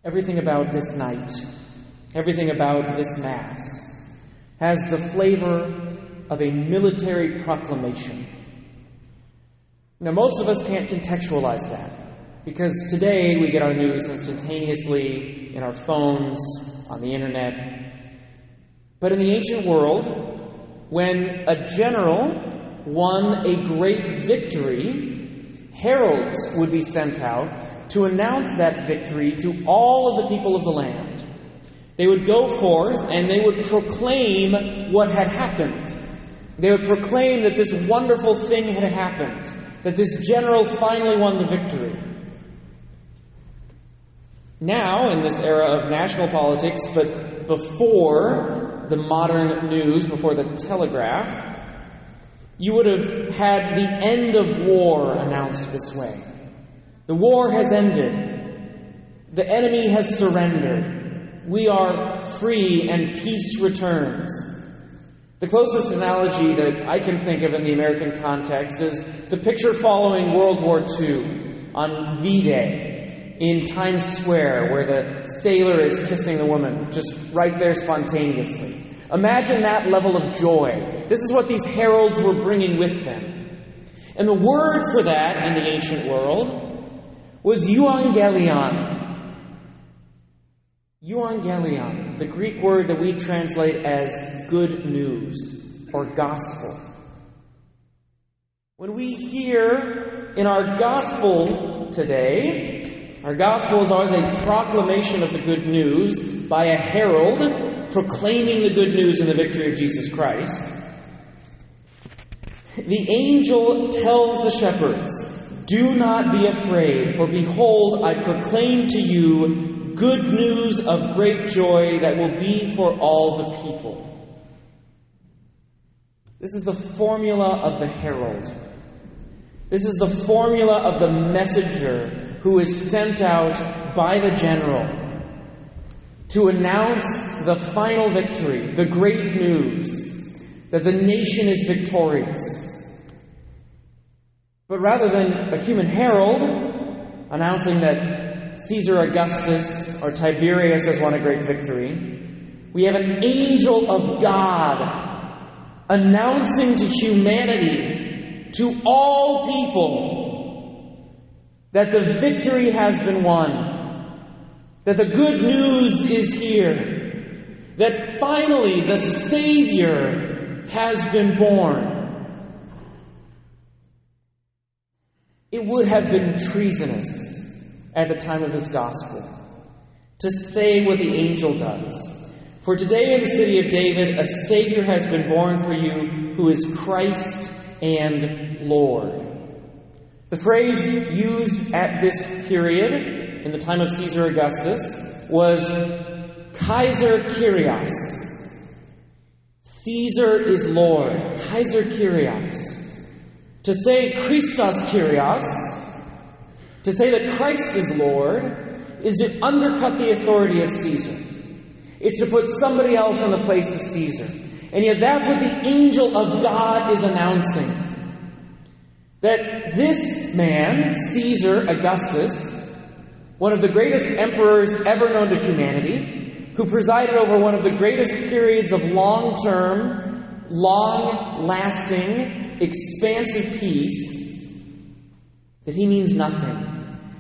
Everything about this night, everything about this Mass, has the flavor of a military proclamation. Now, most of us can't contextualize that, because today we get our news instantaneously in our phones, on the internet. But in the ancient world, when a general won a great victory, heralds would be sent out to announce that victory to all of the people of the land. They would go forth and they would proclaim what had happened. They would proclaim that this wonderful thing had happened, that this general finally won the victory. Now, in this era of national politics, but before the modern news, before the telegraph, you would have had the end of war announced this way. The war has ended. The enemy has surrendered. We are free and peace returns. The closest analogy that I can think of in the American context is the picture following World War II on V-Day in Times Square, where the sailor is kissing the woman, just right there spontaneously. Imagine that level of joy. This is what these heralds were bringing with them. And the word for that in the ancient world was euangelion. Euangelion, the Greek word that we translate as good news or gospel. When we hear in our gospel today, our gospel is always a proclamation of the good news by a herald proclaiming the good news and the victory of Jesus Christ. The angel tells the shepherds, "Do not be afraid, for behold, I proclaim to you good news of great joy that will be for all the people." This is the formula of the herald. This is the formula of the messenger who is sent out by the general to announce the final victory, the great news that the nation is victorious. But rather than a human herald announcing that Caesar Augustus or Tiberius has won a great victory, we have an angel of God announcing to humanity, to all people, that the victory has been won, that the good news is here, that finally the Savior has been born. It would have been treasonous at the time of this gospel to say what the angel does. For today in the city of David, a Savior has been born for you, who is Christ and Lord. The phrase used at this period, in the time of Caesar Augustus, was Kaiser Kyrios. Caesar is Lord. Kaiser Kyrios. To say Christos Kyrios, to say that Christ is Lord, is to undercut the authority of Caesar. It's to put somebody else in the place of Caesar. And yet that's what the angel of God is announcing. That this man, Caesar Augustus, one of the greatest emperors ever known to humanity, who presided over one of the greatest periods of long-term, long-lasting, expansive peace, that he means nothing.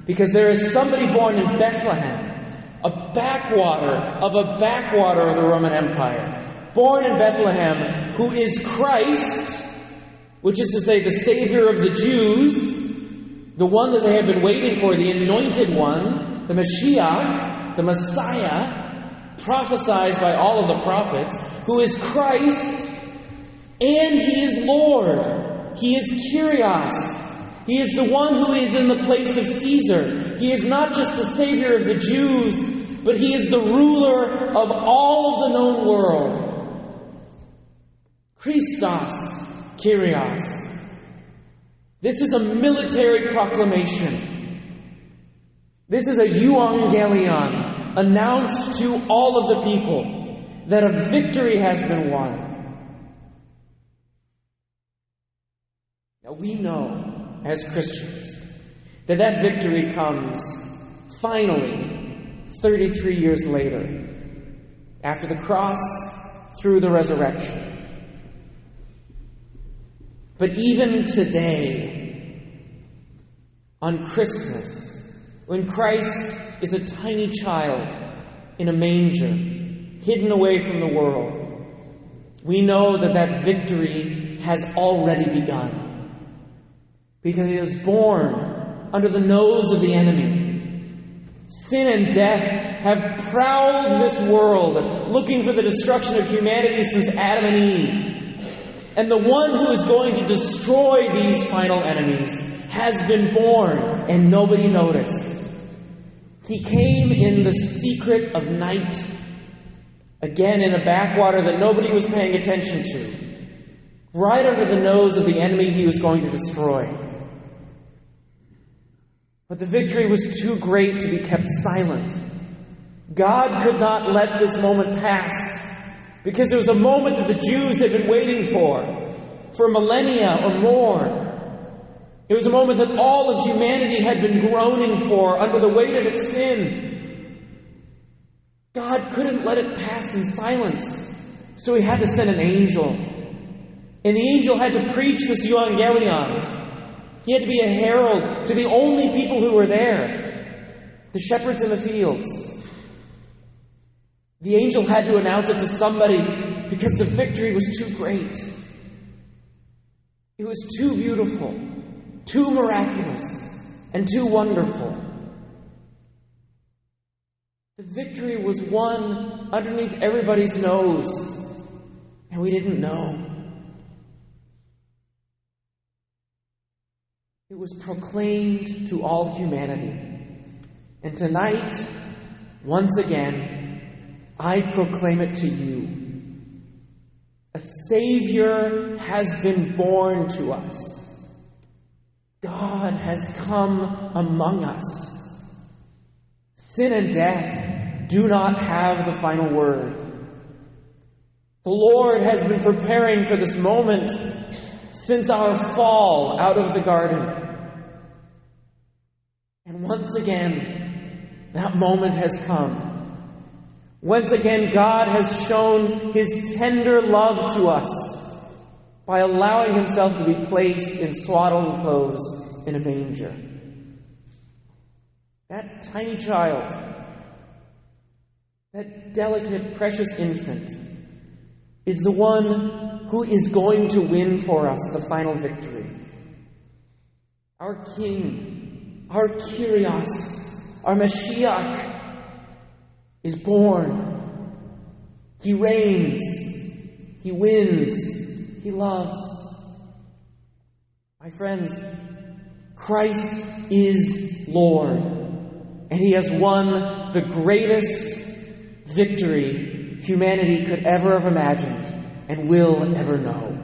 Because there is somebody born in Bethlehem, a backwater of the Roman Empire, born in Bethlehem, who is Christ, which is to say the Savior of the Jews, the one that they have been waiting for, the anointed one, the Mashiach, the Messiah, prophesied by all of the prophets, who is Christ, and He is Lord. He is Kyrios. He is the one who is in the place of Caesar. He is not just the Savior of the Jews, but He is the ruler of all of the known world. Christos, Kyrios. This is a military proclamation. This is a euangelion announced to all of the people that a victory has been won. Now we know, as Christians, that victory comes finally 33 years later, after the cross, through the resurrection. But even today, on Christmas, when Christ is a tiny child in a manger, hidden away from the world, we know that that victory has already begun. Because he is born under the nose of the enemy. Sin and death have prowled this world, looking for the destruction of humanity since Adam and Eve. And the one who is going to destroy these final enemies has been born, and nobody noticed. He came in the secret of night, again in a backwater that nobody was paying attention to, right under the nose of the enemy he was going to destroy. But the victory was too great to be kept silent. God could not let this moment pass, because it was a moment that the Jews had been waiting for millennia or more. It was a moment that all of humanity had been groaning for under the weight of its sin. God couldn't let it pass in silence, so he had to send an angel. And the angel had to preach this evangelion. He had to be a herald to the only people who were there, the shepherds in the fields. The angel had to announce it to somebody because the victory was too great. It was too beautiful, too miraculous, and too wonderful. The victory was won underneath everybody's nose, and we didn't know. It was proclaimed to all humanity. And tonight, once again, I proclaim it to you. A Savior has been born to us. God has come among us. Sin and death do not have the final word. The Lord has been preparing for this moment since our fall out of the garden. And once again, that moment has come. Once again, God has shown his tender love to us by allowing himself to be placed in swaddling clothes in a manger. That tiny child, that delicate, precious infant, is the one who is going to win for us the final victory. Our King, our Kyrios, our Mashiach is born. He reigns. He wins. He loves. My friends, Christ is Lord, and he has won the greatest victory humanity could ever have imagined and will ever know.